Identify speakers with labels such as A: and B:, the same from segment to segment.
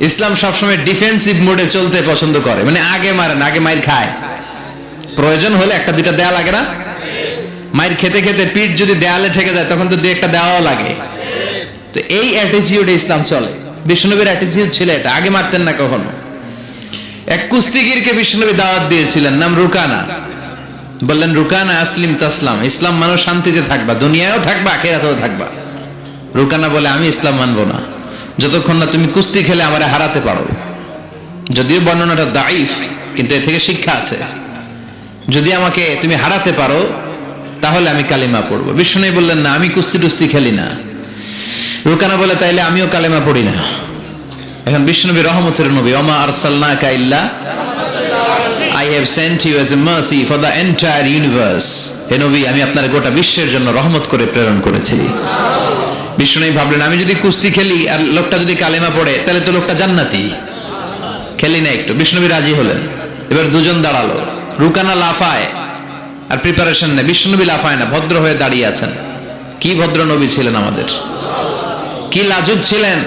A: ইসলাম সবসময় ডিফেন্সিভ মোডে চলতে পছন্দ করে, মানে আগে মারে না, আগে মাইর খায়। প্রয়োজন হলে একটা দুইটা দেয়া লাগে না? মাইর খেতে খেতে পিঠ যদি দেয়ালে ঠেকে যায় তখন তো দুই একটা দেওয়াও লাগে। তো এই অ্যাটিটিউডে ইসলাম চলে। বিষ্ণুনবীর অ্যাটিটিউড ছিল এটা, আগে মারতেন না কখনো। এক কুস্তিগিরকে বিষ্ণুনবী দাওয়াত দিয়েছিলেন, নাম রুকানা। বললেন, রুকানা আসলিম তাসলাম, ইসলাম মানো শান্তিতে থাকবা, দুনিয়ায়ও থাকবা আখিরাতেও থাকবা। রুকানা বলে, আমি ইসলাম মানবো না যতক্ষণ না তুমি কুস্তি খেলে আমারে হারাতে পারো। যদিও বর্ণনাটা দাইফ, কিন্তু এ থেকে শিক্ষা আছে। যদি আমাকে তুমি হারাতে পারো তাহলে আমি কালিমা পড়বো। বিষ্ণু বললেন, না, আমি কুস্তি টুস্তি খেলি না। রুকানা বলে, তাইলে আমিও কালিমা পড়ি না। এখন বিষ্ণুনবী রহমতের নবী, ওমা আরসালনাকা ইল্লা I have sent you as a mercy for the entire universe. হে নবী, আমি আপনার গোটা বিশ্বের জন্য রহমত করে প্রেরণ করেছি। বিষ্ণু ভাবলেন, আমি যদি কুস্তি খেলি আর লোকটা যদি কালেমা পড়ে তাহলে তো লোকটা জান্নাতি, খেলি না একটু। বিষ্ণুনবী রাজি হলেন। এবার দুজন দাঁড়ালো, রুকানা লাফায় আর প্রিপারেশন নেই, বিষ্ণুনবী লাফায় না, ভদ্র হয়ে দাঁড়িয়ে আছেন। কি ভদ্র নবী ছিলেন আমাদের, কি লাজুক ছিলেন।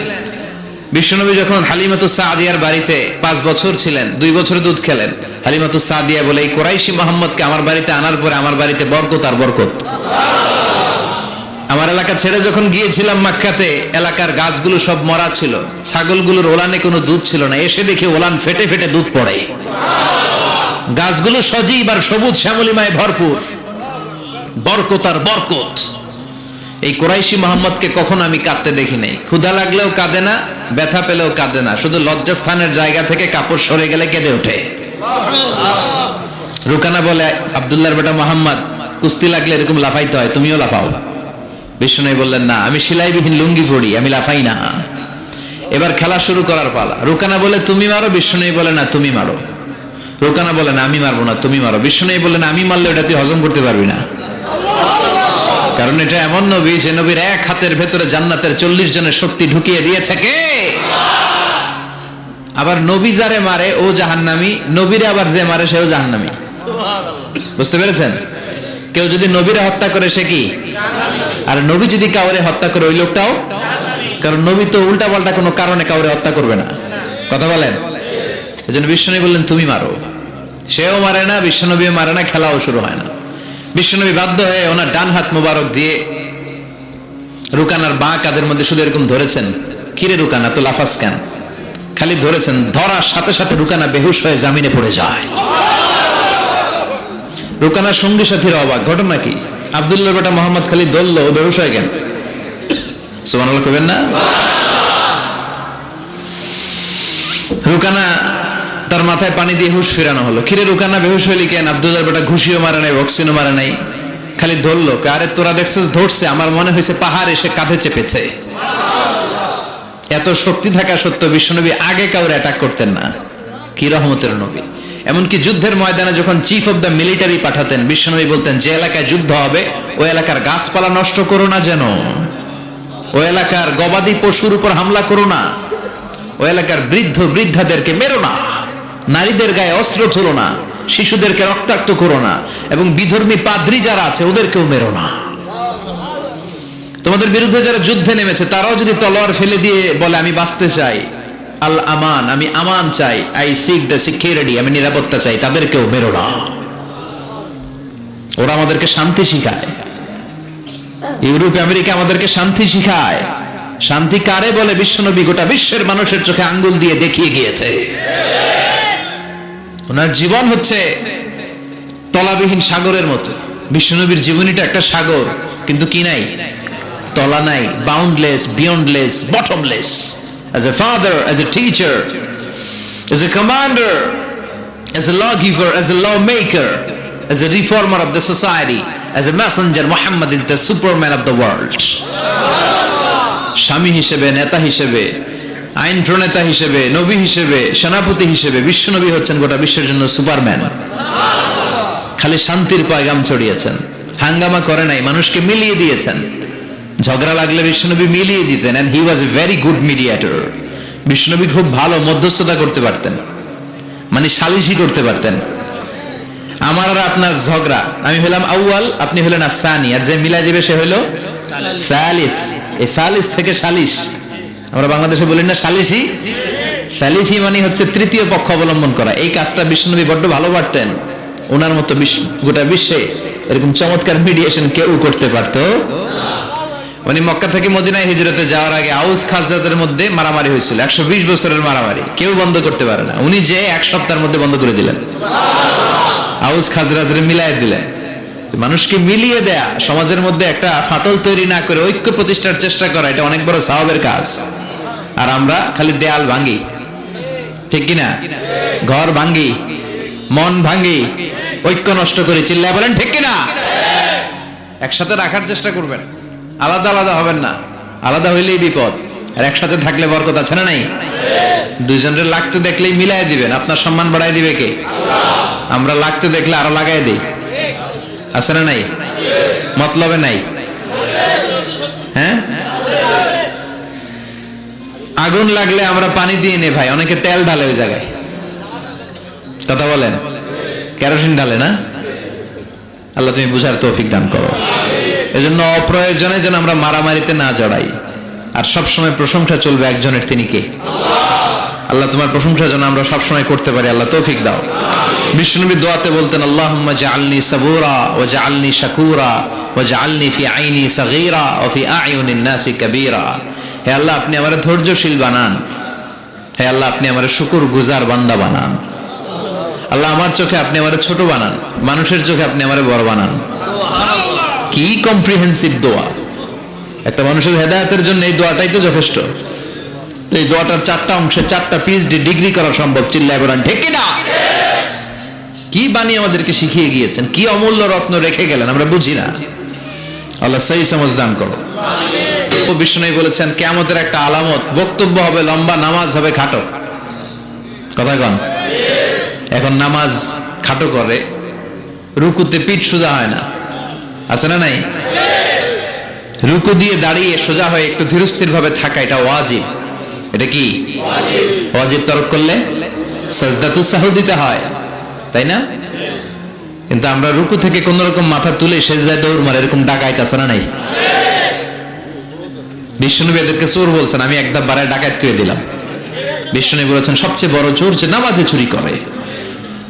A: বিশ্বনবী যখন হালিমাতুস সাদিয়ার বাড়িতে 5 বছর ছিলেন, 2 বছর দুধ খেলেন। হালিমাতুস সাদিয়া বলে, এই কুরাইশি মুহাম্মদকে আমার বাড়িতে আনার পরে আমার বাড়িতে বরকত আর বরকত। আমার এলাকা ছেড়ে যখন গিয়েছিলাম মক্কাতে, এলাকার গাছগুলো সব মরা ছিল, ছাগলগুলোর ওলানে কোনো দুধ ছিল না। এসে দেখি ওলান ফেটে ফেটে দুধ পড়ে, গাছগুলো সজীব আর সবুজ শ্যামলিমায় ভরপুর, বরকত আর বরকত। এই কুরাইশি মুহাম্মদকে কখনো আমি কাঁদতে দেখি নাই। ক্ষুধা লাগলেও কাঁদে না, ব্যথা পেলেও কাঁদে না, শুধু লজ্জাস্থানের জায়গা থেকে কাপড় সরে গেলে কেঁদে ওঠে। রুকানা বলে, আব্দুল্লাহর বেটা মুহাম্মদ, কুস্তি লাগলে এরকম লাফাইতে হয়, তুমিও লাফাও। বিষ্ণু বললেন, না, আমি সেলাইবিহীন লুঙ্গি পরি, আমি লাফাই না। এবার খেলা শুরু করার পালা। রুকানা বলে, তুমি মারো। বিষ্ণু বলে, না, তুমি মারো। রুকানা বলে, না, আমি মারবো না, তুমি মারো। বিষ্ণু বলেন, আমি মারলে ওটা তুই হজম করতে পারবি না, কারণ এটা এমন নবী যে নবীর এক হাতের ভেতরে জান্নাতের 40 জনের শক্তি ঢুকিয়ে দিয়েছে কে? আবার নবী যারে মারে ও জাহান্নামী, নবীরে আবার যে মারে সেও জাহান্নামী। বুঝতে পেরেছেন? কেউ যদি নবীরে হত্যা করে সে কি? আর নবী যদি কাউরে হত্যা করে ওই লোকটাও, কারণ নবী তো উল্টা পাল্টা কোনো কারণে কাউরে হত্যা করবে না। কথা বলেন? এজন্য বিষ্ণু বললেন, তুমি মারো। সেও মারে না, বিশ্বনবীও মারে না, খেলাও শুরু হয় না। বিশ্বনবী বাধ্য হয়ে ওনার ডান হাত মোবারক দিয়ে রুকানার বাঁ কাঁধের মধ্যে শুধু এরকম ধরেছেন। কিরে রুকানা, তো লাফাস কেন? খালি ধরেছেন, ধরার সাথে সাথে রুকানা বেহুশ হয়ে জামিনে পড়ে যায়। রুকানার সঙ্গী সাথীরা অবাক, ঘটনা কি? আব্দুল্লাহ বেটা মোহাম্মদ খালি দলল, ও বেহুশ হয়ে কেন? সুবহানাল্লাহ কইবেন না? রুকানা তার মাথায় পানি দিয়ে হুশ ফেরানো হলো। কিরে রুকানা, বেহুশ হইলি কেন? আব্দুল্লাহ বেটা ঘুষিও মারে নাই, বক্সিনও মারে নাই, খালি ধরলো। আরে তোরা দেখছিস ধরছে, আমার মনে হয়েছে পাহাড় এসে কাঁধে চেপেছে। এত শক্তি থাকা সত্ত্বেও বিশ্বনবী আগে কাউরে অ্যাটাক করতেন না। কি রহমতের নবী! এমনকি যুদ্ধের ময়দানে যখন চিফ অফ দ্য মিলিটারি পাঠাতেন, বিশ্বনবী বলতেন, যে এলাকায় যুদ্ধ হবে ওই এলাকার গাছপালা নষ্ট করো না, যেন ওই এলাকার গবাদি পশুর উপর হামলা করো না, ওই এলাকার বৃদ্ধ বৃদ্ধাদেরকে মেরো না, নারীদের গায়ে অস্ত্র ছোড়ো না, শিশুদেরকে রক্তাক্ত করো না, এবং বিধর্মী পাদ্রী যারা আছে ওদেরকেও মেরো না। তোমাদের বিরুদ্ধে যারা যুদ্ধে নেমেছে তারাও যদি তলোয়ার ফেলে দিয়ে বলে, আমি বাঁচতে চাই, আল আমান, আমি আমান চাই, আই সিক দ্য সিকিউরিটি, আমি নিরাপত্তা চাই, তাদেরকেও মেরো না। ওরা আমাদেরকে শান্তি শিখায়। ইউরোপ আমেরিকা আমাদেরকে শান্তি শিখায়। শান্তি কারে বলে বিশ্বনবী গোটা বিশ্বের মানুষের চোখে আঙ্গুল দিয়ে দেখিয়ে গিয়েছে। ওনার জীবন হচ্ছে তলাবিহীন সাগরের মতো। বিশ্বনবীর জীবনীটা একটা সাগর, কিন্তু কি নাই? তলা নাই, boundless, beyondless, bottomless. As a father, as a teacher, as a commander, as a lawgiver, as a lawmaker, as a reformer of the society, as a messenger, Muhammad is the superman of the world. স্বামী হিসেবে, নেতা হিসেবে, আইন প্রণেতা হিসেবে, নবী হিসেবে, সেনাপতি হিসেবে বিশ্বনবী হচ্ছেন গোটা বিশ্বের জন্য সুপারম্যান। খালি শান্তির পয়গাম ছড়িয়েছেন, হাঙ্গামা করে নাই, মানুষকে মিলিয়ে দিয়েছেন। ঝগড়া লাগলে বিশ্বনবী মিলিয়ে দিতেন, and he was a very good mediator. বিশ্বনবী খুব ভালো মধ্যস্থতা করতে পারতেন, মানে সালিশি করতে পারতেন। আমার আর আপনার ঝগড়া, আমি হলাম আউয়াল, আপনি হলেন আসানি, আর যে মিলাই দেবে সে হলো সালিস। এই সালিস থেকে সালিশ, আমরা বাংলাদেশে বলি না সালিশি, সালিফি মানে হচ্ছে তৃতীয় পক্ষ অবলম্বন করা। এই কাজটা বিশ্বনবী বড্ড ভালো পারতেন। ওনার মতো গোটা বিশ্বে এরকম চমৎকার মিডিয়েশন কেউ করতে পারতো। উনি মক্কা থেকে মদিনায় হিজরতে যাওয়ার আগে আউস খাজরাতের মধ্যে মারামারি হয়েছিল, 120 বছরের মারামারি, কেউ বন্ধ করতে পারে না। উনি যে এক সপ্তাহের মধ্যে বন্ধ করে দিলেন, আউস খাজরাজরে মিলাই দিলেন। মানুষকে মিলিয়ে দেয়া, সমাজের মধ্যে একটা ফাটল তৈরি না করে ঐক্য প্রতিষ্ঠার চেষ্টা করা, এটা অনেক বড় সওয়াবের কাজ। আর আমরা খালি দেয়াল ভাঙি, ঠিক কিনা? ঘর ভাঙি, মন ভাঙি, ঐক্য নষ্ট করে, চিল্লায় বলেন ঠিক কিনা? একসাথে রাখার চেষ্টা করবেন, আলাদা আলাদা হবেন না। আলাদা হইলেই বিপদ, আর একসাথে থাকলে বরকত আছে না নাই? দুইজনের লাগতে দেখলেই মিলাই দিবেন, আপনার সম্মান বাড়াই দিবে কে? আমরা লাগতে দেখলে আরো লাগাই দিই, আছে না নাই? মতলবে নাই। হ্যাঁ, আগুন লাগলে আমরা পানি দিয়ে নে ভাই, অনেকে তেল ঢালে ওই জায়গায়, কথা বলেন, কেরোসিন ঢালে না। আল্লাহ তুমি বুঝার তৌফিক দান করো। এজন্য অপ্রয়োজনে যেন আমরা মারামারিতে না জড়াই। আর সবসময় প্রশংসা চলবে একজনের, তিনি কে? আল্লাহ তোমার প্রশংসা যেন আমরা সবসময় করতে পারি, আল্লাহ তৌফিক দাও। বিশ্বনবী দোয়াতে বলতেন, আল্লাহুম্মা জাআলনি সাবুরা ওয়া জাআলনি শাকুরা ওয়া জাআলনি ফি আইনি সাগীরা ওয়া ফি আ'য়ুনিন নাসি কাবীরা। হে আল্লাহ, আপনি আমারে ধৈর্যশীল বানান। হে আল্লাহ, আপনি আমারে শুকরগুজার বান্দা বানান। আল্লাহ, আমার চোখে আপনি আমারে ছোট বানান, মানুষের চোখে আপনি আমারে বড় বানান। কি কম্প্রিহেন্সিভ দোয়া! একটা মানুষের হেদায়েতের জন্য এই দোয়াটাই তো যথেষ্ট। এই দোয়াটার 4টা অংশে 4টা পিএইচডি ডিগ্রি করা সম্ভব, চিল্লায় বলেন ঠিক কি না? কি বাণী আমাদেরকে শিখিয়ে গিয়েছেন, কি অমূল্য রত্ন রেখে গেলেন, আমরা বুঝি না। আল্লাহ সহি সমঝ দান করো। বিষ্ণু বলেছেন, কিয়ামতের একটা আলামত, বক্তব্য হবে লম্বা, নামাজ হবে খাটো। কথা কন। এখন নামাজ খাটো করে, রুকুতে পিঠ সোজা হয় না, আছে না নাই? রুকু দিয়ে দাঁড়িয়ে সোজা হয়ে একটু ধীরস্থির ভাবে থাকা, এটা ওয়াজিব। এটা কি ওয়াজিব? তরক করলে সাজদাতু সাহু দিতে হয়, তাই না? কিন্তু আমরা রুকু থেকে কোন রকম মাথা তুলে সেজদায় দৌড় মারে, এরকম ডাকাইত আছে না নাই? বিষ্ণুনবী এদেরকে চোর বলছেন, আমি একদম বাড়ায় ডাকাত করে দিলাম। বিষ্ণুনবী বলেছেন, সবচেয়ে বড় চোর যে নামাজে চুরি করে।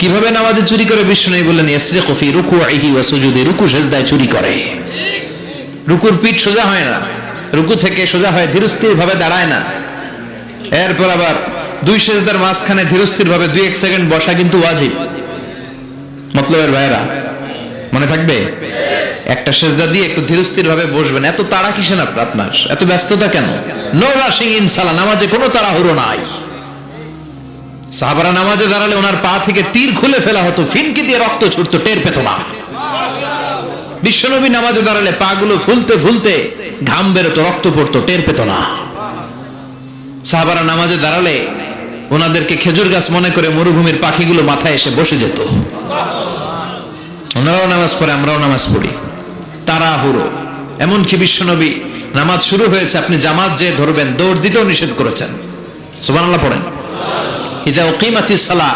A: কিভাবে নামাজে চুরি করে? বিষ্ণুনবী বললেন, ইয়াসরিকু ফি রুকুইহি ওয়া সুজুদি, রুকু সেজদায় চুরি করে। রুকুর পিঠ সোজা হয় না, রুকু থেকে সোজা হয়, ধীরস্থির ভাবে দাঁড়ায় না। এরপর আবার 2 সেজদার মাঝখানে ধীরস্থির ভাবে 2-1 সেকেন্ড বসা কিন্তু ওয়াজিব। মতলবের ভাইরা মনে থাকবে, একটা সেজদা দিয়ে একটু ধীরস্থির ভাবে বসবেন। এত তাড়া কিসেন আপনার? এত ব্যস্ততা কেন? নো রাশিং ইন সালাহ, নামাজে কোনো তাড়াহুড়ো নাই। সাহাবারা নামাজে দাঁড়ালে ওনার পা থেকে তীর খুলে ফেলা হতো, ফিনকি দিয়ে রক্ত ছুটতো, টের পেত না। বিশ্বনবী নামাজে দাঁড়ালে পা গুলো ফুলতে ফুলতে ঘাম বেরোতো, রক্ত পড়তো, টের পেত না। সাহাবারা নামাজে দাঁড়ালে ওনাদেরকে খেজুর গাছ মনে করে মরুভূমির পাখিগুলো মাথায় এসে বসে যেত। ওনারাও নামাজ পড়ে, আমরাও নামাজ পড়ি, তাড়াহুড়ো। এমনকি বিশ্বনবী নামাজ শুরু হয়েছে, আপনি জামাত যে ধরবেন, দৌড় দিতেও নিষেধ করেছেন। সুবহানাল্লাহ পড়েন। ইযা উকিমাতিস সালাহ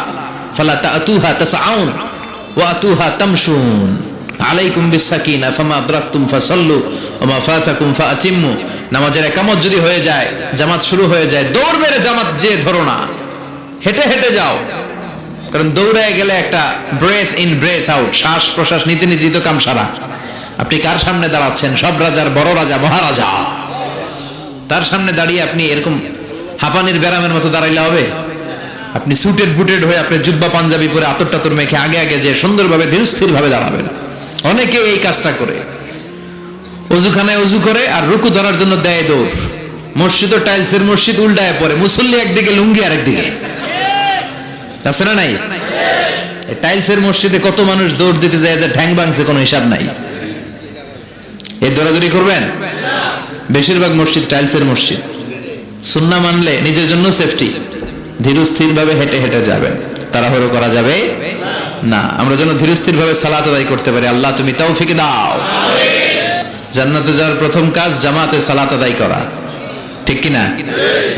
A: ফালা তা'তুহা তাসআউন ওয়া আতুহা তামশুন আলাইকুম বিসাকিনা ফামা আদরাকতুম ফাসাল্লু ওয়া মা ফাতাকুম ফাআতিম্মু। নামাজের ইকামত যদি হয়ে যায়, জামাত শুরু হয়ে যায়, দৌড় মেরে জামাত যে ধরো না, হেঁটে হেঁটে যাও। কারণ দৌড়ায় গেলে একটা ব্রেথ ইন ব্রেথ আউট, শ্বাস প্রশ্বাস নিতে নিতে তো কাম সারা। আপনি কার সামনে দাঁড়াচ্ছেন? সব রাজার বড় রাজা, মহারাজা। তার সামনে দাঁড়িয়ে আপনি এরকম হাঁপানির ব্যারামের মতো দাঁড়াইলে হবে? আপনি সুটেড বুটেড হয়ে, আপনি জুব্বা পাঞ্জাবি পরে আতর টাতর মেখে আগে আগে যে সুন্দরভাবে ধীরস্থির ভাবে দাঁড়াবেন। অনেকে এই কাজটা করে, অজুখানায় অজু করে আর রুকু ধরার জন্য দেয় দৌড়। মসজিদ ও টাইলসের মসজিদ, উল্টায় পড়ে, মুসল্লি একদিকে, লুঙ্গি আরেকদিকে, আছে না নাই? টাইলসের মসজিদে কত মানুষ দৌড় দিতে যায় যে ঠ্যাং ভাঙছে, কোনো হিসাব নাই। এই দৌড়াদৌড়ি করবেন? বেশিরভাগ মসজিদ টাইলসের মসজিদ। সুন্নাহ মানলে নিজের জন্য সেফটি, ধীরস্থির ভাবে হেঁটে হেঁটে যাবেন, তাড়াহুড়ো করা যাবে না। আমরা যেন ধীরস্থির ভাবে সালাত আদায় করতে পারি। আল্লাহ তুমি তৌফিক দাও। জান্নাতে যাওয়ার প্রথম কাজ জামাতে সালাত আদায় করা, ঠিক কিনা?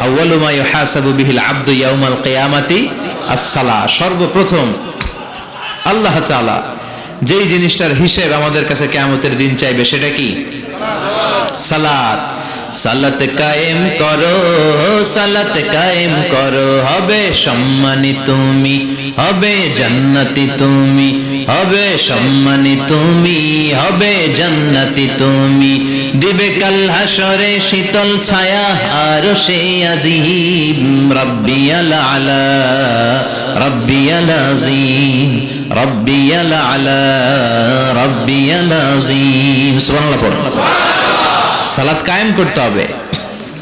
A: আউয়ালু মা ইউহাসাবু বিহিল আবদু ইয়াউমাল কিয়ামাতি আস-সালাহ। সর্বপ্রথম আল্লাহ তাআলা যেই জিনিসটার হিসেব আমাদের কাছে কিয়ামতের দিন চাইবে, সেটা কি? সালাত। সালাত কায়েম করো, সালাত কায়েম করো, হবে সম্মানী তুমি, হবে জান্নাতি তুমি, হবে সম্মানী তুমি, হবে জান্নাতি তুমি। দিবে কাল হাসরে শীতল ছায়া আরশে আজিম, রাব্বিয়াল আলা, রাব্বিয়াল আযীম, রাব্বিয়াল আলা, রাব্বিয়াল আযীম। সুবহানাল্লাহ পড়ো। সালাত কায়েম করতে হবে।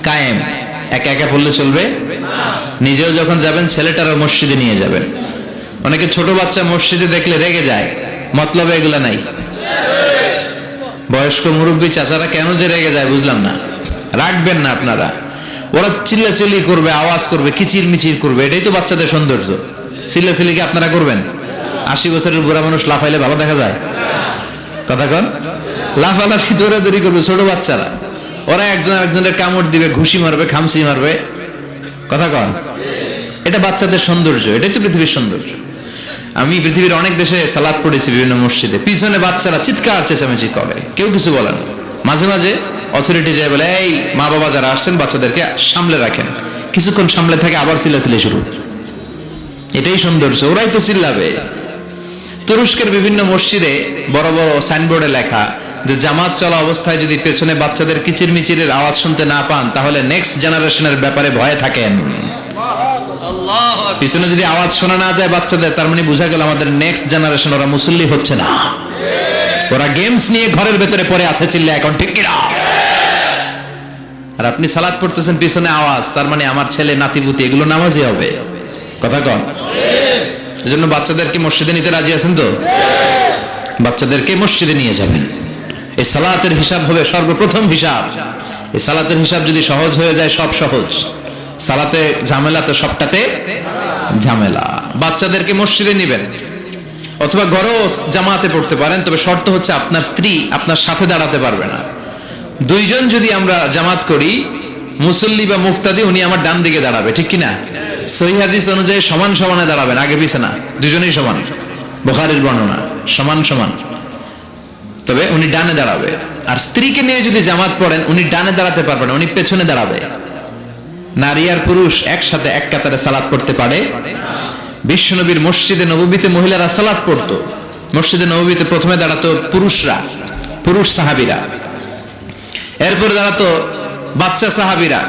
A: কায়েম একা একা পড়লে চলবে? নিজেও যখন যাবেন ছেলেটারও মসজিদে নিয়ে যাবেন। অনেকে ছোট বাচ্চা মসজিদে দেখলে রেগে যায়, মতলবে এগুলা নাই। বয়স্ক মুরব্বী চাচারা কেন যে রেগে যায় বুঝলাম না। রাখবেন না আপনারা। ওরা চিল্লাচিল্লি করবে, আওয়াজ করবে, কিচির মিচির করবে, এটাই তো বাচ্চাদের সৌন্দর্য। চিল্লাচিল্লি কি আপনারা করবেন? 80 বছরের বুড়া মানুষ লাফাইলে ভালো দেখা যায়? কথা কন। লাফালাফি দৌড়াদৌড়ি করবে ছোট বাচ্চারা, ওরা একজন আরেকজনের কামড় দিবে, ঘুষি মারবে, খামসি মারবে। কথা কন। এটা বাচ্চাদের সৌন্দর্য, এটাই তো পৃথিবীর সৌন্দর্য। আমি পৃথিবীর অনেক দেশে সালাত পড়েছি বিভিন্ন মসজিদে, পিছনে বাচ্চারা চিৎকার চেঁচামেচি করে, কেউ কিছু বলে না। মাঝে মাঝে অথরিটি যায় বলে, এই মা বাবা যারা আসছেন বাচ্চাদেরকে সামলে রাখেন। কিছুক্ষণ সামলে থাকে, আবার চিল্লাচিল্লি শুরু। এটাই সৌন্দর্য, ওরাই তো চিল্লাবে। তুরস্কের বিভিন্ন মসজিদে বড় বড় সাইনবোর্ডে লেখা যে জামাত চলা অবস্থায় যদি পেছনে বাচ্চাদের কিচির মিচিরের আওয়াজ শুনতে না পান তাহলে নেক্সট জেনারেশনের ব্যাপারে ভয়ে থাকেন। পিছনে যদি আওয়াজ শোনা না যায় বাচ্চাদের, তার মানে বোঝা গেল আমাদের নেক্সট জেনারেশন ওরা মুসল্লি হচ্ছে না, ওরা গেমস নিয়ে ঘরের ভেতরে পড়ে আছে। চিল্লা এখন ঠিক কিনা? আর আপনি সালাত পড়তেছেন, পিছনে আওয়াজ, তার মানে আমার ছেলে নাতিপুতি এগুলো নামাজি হবে। কথা কন। এজন্য বাচ্চাদেরকে মসজিদে নিতে রাজি আছেন তো? বাচ্চাদেরকে মসজিদে নিয়ে যাবেন। এই সালাতের হিসাব হবে সর্বপ্রথম হিসাব। এই সালাতের হিসাব যদি সহজ হয়ে যায়, সব সহজ। সালাতে ঝামেলা তো সবটাতে ঝামেলা। বাচ্চাদেরকে মসজিদে নিবেন, অথবা ঘরেও জামাতে পড়তে পারেন, তবে শর্ত হচ্ছে আপনার স্ত্রী আপনার সাথে দাঁড়াতে পারবে না। দুইজন যদি আমরা জামাত করি, মুসল্লি বা মুক্তাদি, উনি আমার ডান দিকে দাঁড়াবে, ঠিক কিনা? সহিহ হাদিস অনুযায়ী সমান সমানে দাঁড়াবেন, আগে পিছে না, দুজনেই সমান। বুখারীর বর্ণনা, সমান সমান। তবে উনি ডানে দাঁড়াবে। আর স্ত্রীকে নিয়ে যদি জামাত পড়েন, উনি ডানে দাঁড়াতে পারবেন না, উনি পেছনে দাঁড়াবে। নারী আর পুরুষ একসাথে এক কাতারে সালাত পড়তে পারে? বিশ্বনবীর মসজিদে নববীতে মহিলারা সালাত পড়তো। মসজিদে নববীতে প্রথমে দাঁড়াতো পুরুষরা, পুরুষ সাহাবীরা, এরপরে দাঁড়াতো বাচ্চা সাহাবীরা,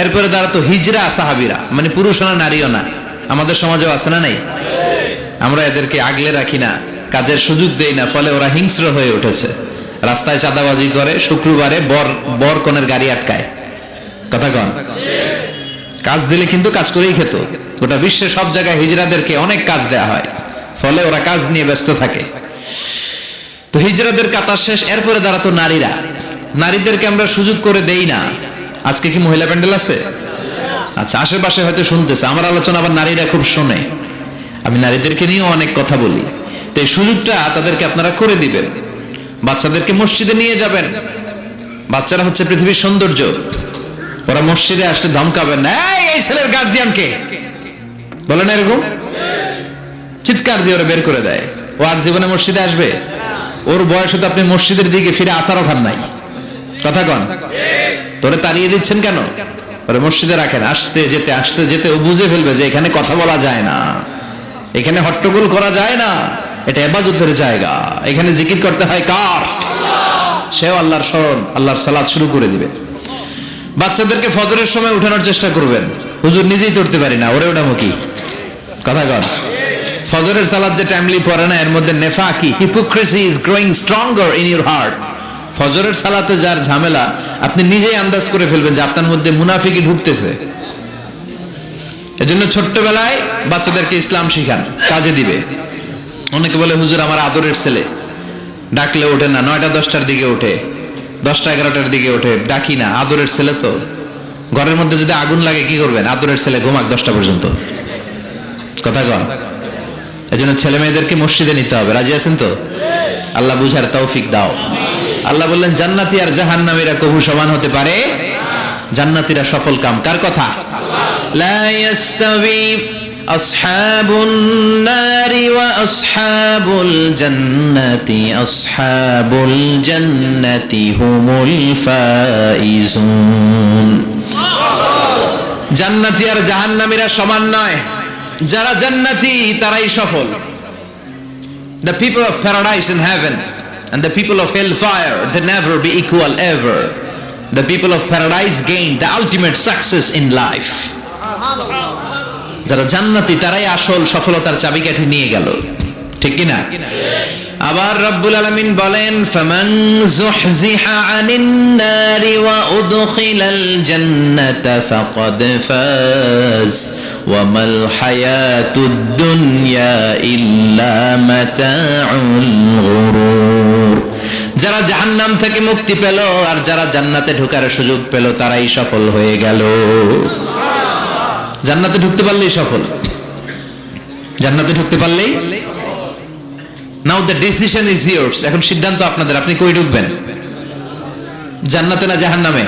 A: এরপরে দাঁড়াতো হিজরা সাহাবীরা, মানে পুরুষও না নারীও না। আমাদের সমাজেও আছে না নাই? আমরা এদেরকে আগলে রাখি না, কাজের সুযোগ দেই না, ফলে ওরা হিংস্র হয়ে উঠেছে। রাস্তায় চাঁদাবাজি করে, শুক্রবারে বর কনের গাড়ি আটকায়। কথা কন। কাজ দিলে কিন্তু কাজ করেই খেত। গোটা বিশ্বে সব জায়গায় হিজরাদেরকে অনেক কাজ দেয়া হয়, ফলে ওরা কাজ নিয়ে ব্যস্ত থাকে। তো হিজরাদের কাতার শেষ, এরপরে দাঁড়াতো নারীরা। নারীদেরকে আমরা সুযোগ করে দেই না। আজকে কি মহিলা প্যান্ডেল আছে? আচ্ছা, আশেপাশে হয়তো শুনতেছে আমার আলোচনা, আবার নারীরা খুব শোনে। আমি নারীদেরকে নিয়েও অনেক কথা বলি। তো এই সুযোগটা তাদেরকে আপনারা করে দিবেন। বাচ্চাদেরকে মসজিদে নিয়ে যাবেন। বাচ্চারা হচ্ছে পৃথিবীর সৌন্দর্য। ওরা মসজিদে আসলে ধমকাবেন না, এই ছেলের গার্জিয়ান কে বলে না, এরকম চিৎকার দিয়ে ওরা বের করে দেয়। ও আর জীবনে মসজিদে আসবে? ওর বয়সে তো আপনি মসজিদের দিকে ফিরে আসারও খান নাই। কথা কন। তোরে তাড়িয়ে দিচ্ছেন কেন? ওরা মসজিদে রাখেন। আসতে যেতে আসতে যেতে ও বুঝে ফেলবে যে এখানে কথা বলা যায় না, এখানে হট্টগোল করা যায় না, এটা ইবাদতের জায়গা, এখানে জিকির করতে হয় কার? সেও আল্লাহর স্মরণ, আল্লাহর সালাত শুরু করে দিবে। বাচ্চাদেরকে ফজরের সময় উঠানোর চেষ্টা করবেন। হুজুর নিজেই করতে পারি না, ওরে ওঠামো কি? কথা কন। ফজরের সালাত যে টাইমলি পড়ে না, এর মধ্যে নেফাকি, hypocrisy is growing stronger in your heart. ফজরের সালাতে যার ঝামেলা, আপনি নিজেই আন্দাজ করে ফেলবেন যে আপনার মধ্যে মুনাফিকি ঢুকতেছে। এজন্য ছোট্টবেলায় বাচ্চাদেরকে ইসলাম শিখান, কাজে দিবে। অনেকে বলে হুজুর আমার আদরের ছেলে, ডাকলে ওঠে না, 9টা-10টার দিকে ওঠে, 10টা-11টার দিকে ওঠে, ডাকি না। আদরের ছেলে তো। ঘরের মধ্যে যদি আগুন লাগে কি করবেন? আদরের ছেলে ঘুমাক 10টা পর্যন্ত। কথা কন। এজন্য ছেলে মেয়েদেরকে মসজিদে নিতে হবে। রাজি আছেন তো? আল্লাহ বুঝার তৌফিক দাও। আল্লাহ বললেন জান্নাতি আর জাহান্নামীরা কবু সমান হতে পারে? জান্নাতীরা সফল কাম। কার কথা? লা ইয়াস্তাবি আসহাবুন নারি ওয়া আসহাবুল জান্নাতি হুমুল ফাইজুন। জান্নাতি আর জাহান্নামীরা সমান নয়, যারা জান্নাতি তারাই সফল। The people of paradise in heaven and the people of hellfire, they never be equal ever. The people of paradise gain the ultimate success in life. যারা জান্নাতি তারাই আসল সফলতার চাবিকাঠি নিয়ে গেল, ঠিক কি না? আবার রব্বুল আলামিন বলেন, ফামান যুহজিহা আনিন নারি ওয়া উদখিলাল জান্নাতা ফাকাদ ফাজ ওয়া মাল হায়াতুদ দুনিয়া ইল্লা মাতাউল গুরুর। যারা জাহান্নাম থেকে মুক্তি পেল আর যারা জান্নাতে ঢোকার সুযোগ পেল তারাই সফল হয়ে গেল। জান্নাতে ঢুকতে পারলেই সফল, জান্নাতে ঢুকতে পারলেই। নাও দ্য ডিসিশন ইজ ইয়ার্স। এখন সিদ্ধান্ত আপনাদের, আপনি কই ঢুকবেন, জান্নাতে না জাহান্নামে?